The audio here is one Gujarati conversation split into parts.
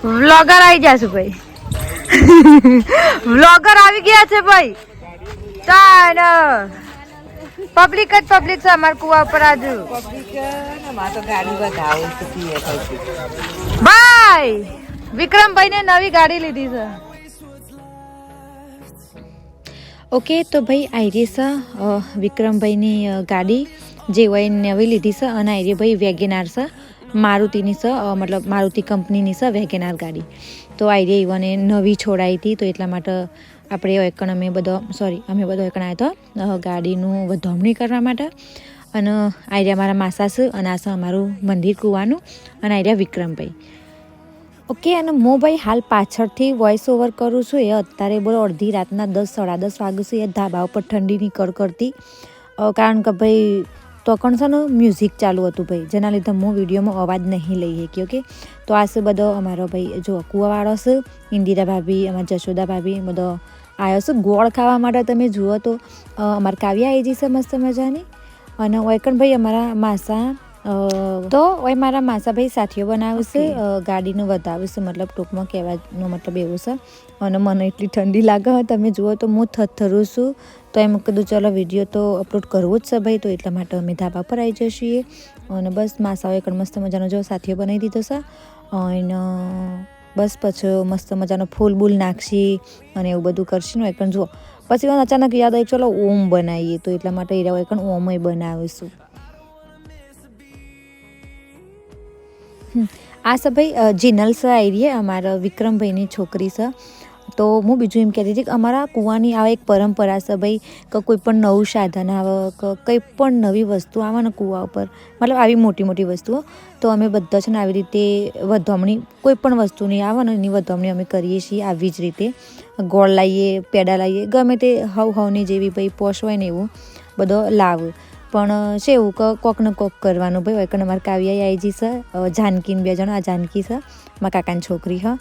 વ્લોગર આવી જશે ભાઈ. વ્લોગર આવી ગયા છે ભાઈ. તાન પબ્લિક જ પબ્લિક છે અમાર કુવા ઉપર આજુ. ભાઈ વિક્રમભાઈ ને નવી ગાડી લીધી છે. ઓકે તો ભાઈ આઈરી છે વિક્રમભાઈની ગાડી જે હોય નવી લીધી છે અને આઈરી ભાઈ વેગેનાર છે મારુતિની છે મતલબ મારુતિ કંપનીની છે વેગેનાર ગાડી. તો આઈરી ઈવને નવી છોડાઈ હતી તો એટલા માટે આપણે એકણ અમે બધો એકણ આવ્યો હતો ગાડીનું વધામણી કરવા માટે. અને આઈરિયા મારા માસા છે અને આ છે અમારું મંદિર કૂવાનું અને આઈરિયા વિક્રમભાઈ. ઓકે અને હું ભાઈ હાલ પાછળથી વોઇસ ઓવર કરું છું. એ અત્યારે બોલો અડધી રાતના 10-10:30 વાગે છે. એ ધાબા ઉપર ઠંડીની કડકડતી કારણ કે ભાઈ તોકણ છે ને મ્યુઝિક ચાલુ હતું ભાઈ જેના લીધે હું વિડીયોમાં અવાજ નહીં લઈ શકી. ઓકે તો આ છે બધો અમારો ભાઈ જો કૂવાવાળો છે ઇન્દિરા ભાભી અમારા જશોદા ભાભી બધો આવ્યો છે ગોળ ખાવા માટે. તમે જુઓ તો અમારા કાવ્યા આવી જશે મસ્ત મજાની. અને વૈકણ ભાઈ અમારા માસા તો ઓય મારા માસા ભાઈ સાથીઓ બનાવશે ગાડીનું વધાવશે મતલબ ટૂંકમાં કહેવાનો મતલબ એવું છે. અને મને એટલી ઠંડી લાગે તમે જુઓ તો હું થરથરું છું તો એમ કીધું ચલો વિડીયો તો અપલોડ કરવો જ છે ભાઈ. તો એટલા માટે અમે ધાબા પર આવી જઈએ અને બસ માસાઓએ પણ મસ્ત મજાનો જો સાથીઓ બનાવી દીધો છે. અને બસ પછી મસ્ત મજાનો ફૂલ બૂલ નાખશી અને એવું બધું કરશે ને એકણ જુઓ. પછી અચાનક યાદ આવી ચલો ઓમ બનાવીએ તો એટલા માટે એરા એકણ ઓમય બનાવીશું. આ છે ભાઈ જીનલ છે આઈરીએ અમારા વિક્રમભાઈની છોકરી છે. તો હું બીજું એમ કહેતી હતી કે અમારા કૂવાની આ એક પરંપરા છે ભાઈ કે કોઈ પણ નવું સાધન આવે કે કંઈ પણ નવી વસ્તુ આવે ને કૂવા ઉપર મતલબ આવી મોટી મોટી વસ્તુઓ તો અમે બધા છે ને આવી રીતે વધામણી કોઈ પણ વસ્તુની આવે ને એની વધામણી અમે કરીએ છીએ. આવી જ રીતે ગોળ લાવીએ પેડા લાવીએ ગમે તે હવની જેવી ભાઈ પોશ હોય ને એવું બધો લાવ. પણ છે એવું કે કોક ને કોક કરવાનું ભાઈ. વૈકણ અમારા કાવ્યા આવી જઈ છે જાનકીને 2 જણ. આ જાનકી છે મારા કાકાની છોકરી. હા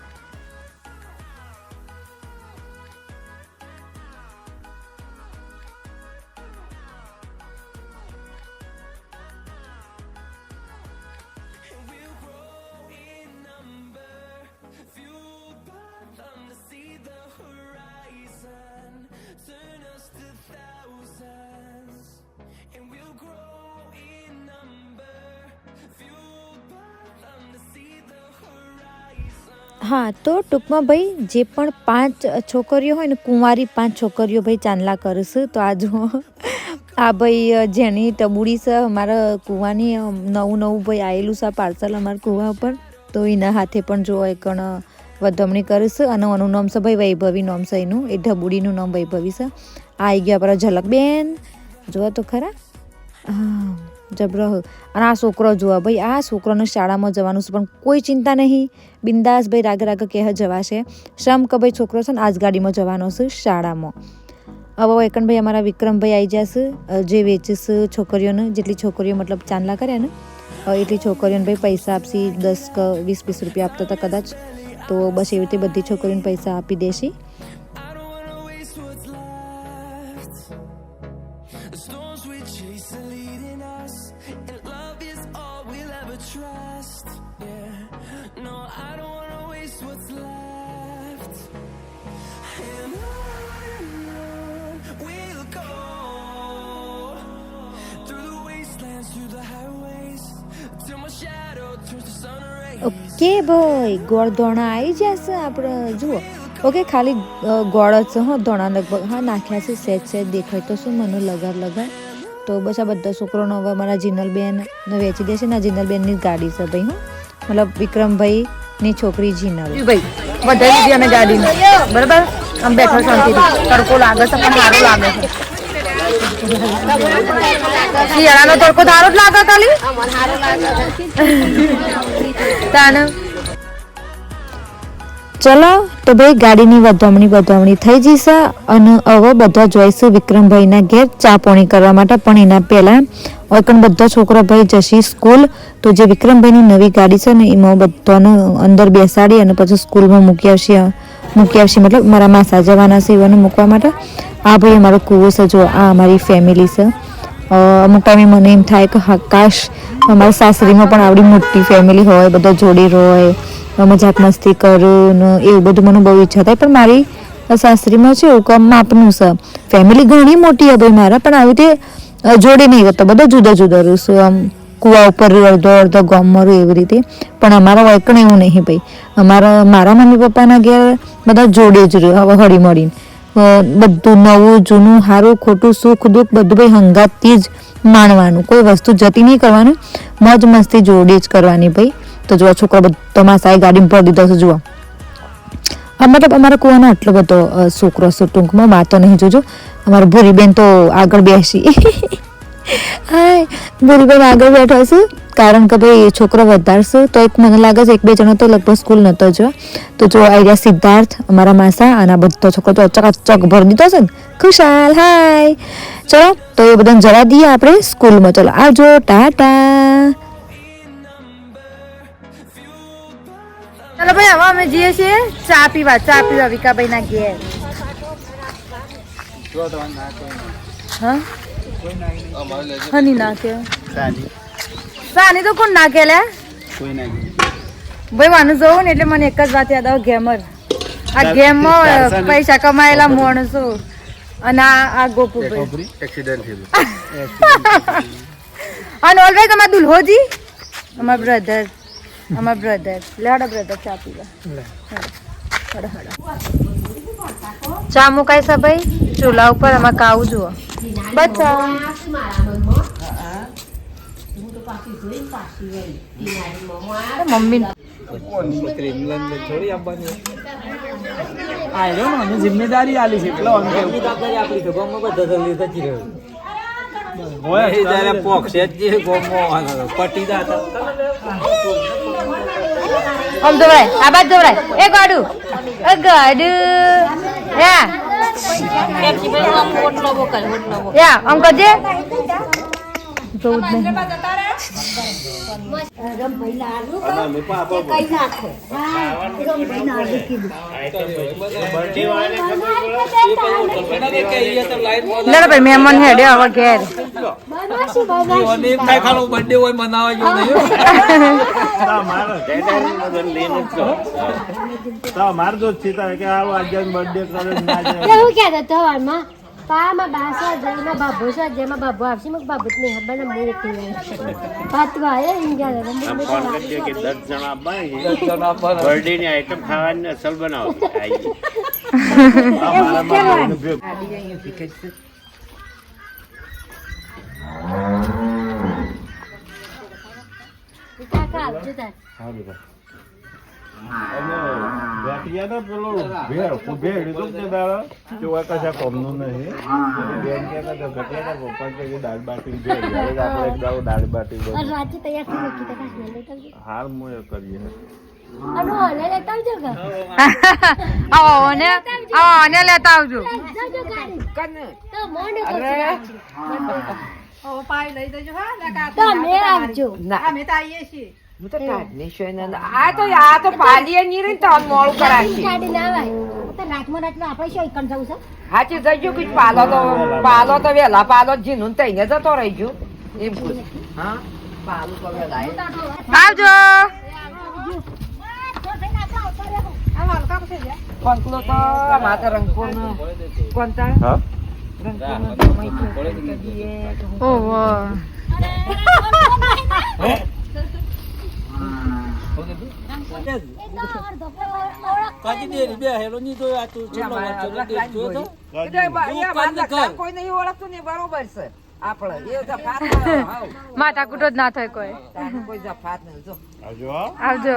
હા તો ટૂંકમાં ભાઈ જે પણ 5 છોકરીઓ હોય ને કુંવારી 5 છોકરીઓ ભાઈ ચાંદલા કરશે. તો આ જો આ ભાઈ જેની ટબુડી છે અમારા કૂવાની નવું ભાઈ આવેલું છે પાર્સલ અમારા કૂવા ઉપર તો એના હાથે પણ જો એકણ વધામણી કરીશું. અને એનું નામ છે ભાઈ વૈભવી નામ છે એનું. એ ઢબુડીનું નામ વૈભવી છે. આ આવી ગયા આપણા ઝલકબેન જુઓ તો ખરા. હા જબરો. અને આ છોકરો જુઓ ભાઈ આ છોકરાને શાળામાં જવાનું છે પણ કોઈ ચિંતા નહીં બિંદાસ ભાઈ રાગે રાગે કહે જવાશે. શમ કે ભાઈ છોકરો છે ને આજ ગાડીમાં જવાનો છે શાળામાં. હવે એકણ ભાઈ અમારા વિક્રમભાઈ આવી જશે જે વેચશે છોકરીઓને જેટલી છોકરીઓ મતલબ ચાંદલા કરે ને એટલી છોકરીઓને ભાઈ પૈસા આપશી 10 કે 20 રૂપિયા આપતા હતા કદાચ. તો બસ એવી રીતે બધી છોકરીઓને પૈસા આપી દેશી. ઓકે ભાઈ ગોળ ધોણા આવી જશે આપણે જુઓ. ઓકે ખાલી ગોળ જ હો ધોણા લગભગ હા નાખ્યા છે સેજ દેખાય તો શું મને લગાર. તો બસ આ બધા છોકરોનો હવે અમારા જીનલબેન વેચી દેશે ને. જીનલબેનની ગાડી છે ભાઈ. હું મતલબ વિક્રમભાઈની છોકરી જીનલ ભાઈ વધારી દીધી અમે ગાડીને બરાબર. આમ બેઠો શાંતિથી તડકો લાગે છે પણ સારું લાગે છે. શિયાળાનો તડકો સારો જ લાગે ખાલી ચલો. તો ભાઈ ગાડીની વધામણી થઈ જશે અને હવે બધા જોઈશું વિક્રમભાઈના ઘેર ચા પાણી કરવા માટે. પણ એના પહેલાં ઓકણ બધા છોકરા ભાઈ જશે સ્કૂલ. તો જે વિક્રમભાઈની નવી ગાડી છે ને એમાં બધાને અંદર બેસાડી અને પછી સ્કૂલમાં મૂકી આવશે મતલબ મારા માસા જવાના છે એવાને મૂકવા માટે. આ ભાઈ અમારો કૂવો છે જો આ અમારી ફેમિલી છે. અમુક ટાઈમે મને એમ થાય કે કાશ અમારા સાસરીમાં પણ આવડી મોટી ફેમિલી હોય બધા જોડી હોય મજાક મસ્તી કરું ને એવું બધું મને બહુ ઈચ્છા થાય. પણ મારી સાસરીમાં છે એવું કમ માપનું છે. ફેમિલી ઘણી મોટી છે ભાઈ મારા, પણ આવી રીતે જોડે નહીં રહેતા, બધા જુદા જુદા રહીશું. આમ કુવા ઉપર અડધો અડધો ગામમાં રહ્યું એવી રીતે. પણ અમારા વાયકણ એવું નહીં ભાઈ. મારા મમ્મી પપ્પાના ઘેર બધા જોડે જ રહ્યો, હવે હળી મળીને બધું નવું જૂનું સારું ખોટું સુખ દુઃખ બધું ભાઈ હંગાતથી જ માણવાનું. કોઈ વસ્તુ જતી નહીં કરવાનું, મોજ મસ્તી જોડે જ કરવાની ભાઈ. તો જો છોકરો બધો માસાએ ગાડીમાં ભરી દીધો છે. જુઓ મતલબ અમારા કુવાનો આટલો બધો છોકરો છે. ટૂંકમાં વાતો નહીં જોજો. અમારા ભૂરીબેન તો આગળ બેસી હા ભૂરીબેન આગળ બેઠો છે, કારણ કે ભાઈ છોકરો વધારશે તો એક મને લાગે છે 1-2 જણો તો લગભગ સ્કૂલ નતો જો. તો જો આઈડિયા સિદ્ધાર્થ અમારા માસા અને બધો છોકરો તો ચકાચક ભરી દીધો છે ને. ખુશાલ હાય. ચલો તો એ બધાને જવા દઈએ આપણે સ્કૂલમાં. ચલો આવજો, ટાટા. ચાલો ભાઈ હવે અમે જઈએ છીએ ચા પીવા વિકાભાઈ ના ઘેર. હા હની નાખે સાની તો કોણ નાખે લે ભાઈ વાનું જોવું ને એટલે મને એક જ વાત યાદ આવે, ગેમર. આ ગેમમાં પૈસા કમાયેલા માણસો અને આ ગોપુભાઈ અને ઓલવેઝ અમારા દુલ્હોજી અમારા બ્રધર લેડો બ્રધર ચા પીવા. ચા મુકાય છે ભાઈ ચૂલા ઉપર. આમાં કાવું જુઓ બચ્ચા મમ્મી જિમ્મેદારી આલી છે એટલે આમ દોરાય આ બાદ દોરાય એ ગાડું યા આમ કરજે જોઉં જ નહીં. લેડો ભાઈ મહેમાન હેડે હવે ઘેર. બર્થડે હોય મનાવા જેવું માર દોસ્ત સીતા કે આવો આજે બર્થડે કરે એવું ક્યાં તો હવારમાં પામાં બાસા જઈમાં બાબો છે જેમાં બાબો આવશે મગ બાબો જ નહીં હબાના મોર એકલી પાતવા એ ઇન્ડિયા ને ફોન કરજે કે 10 જણા આપવા બર્થડે ની આઈટમ ખાવાની અસલ બનાવો. કાકા આવજો તાર લેતા આવજો. તમે આવજો. પાલો તો વેલા પાલો જીનું તઈને જતો રહી ગયો એમ આવજો. પંકલો તો માતા રંગપુર નો કોણતા કોઈ નહીં ઓળખતું ને બરોબર છે આપડે માથા કૂટો જ ના થાય કોઈ. કોઈ જફાત નહીં. આવજો.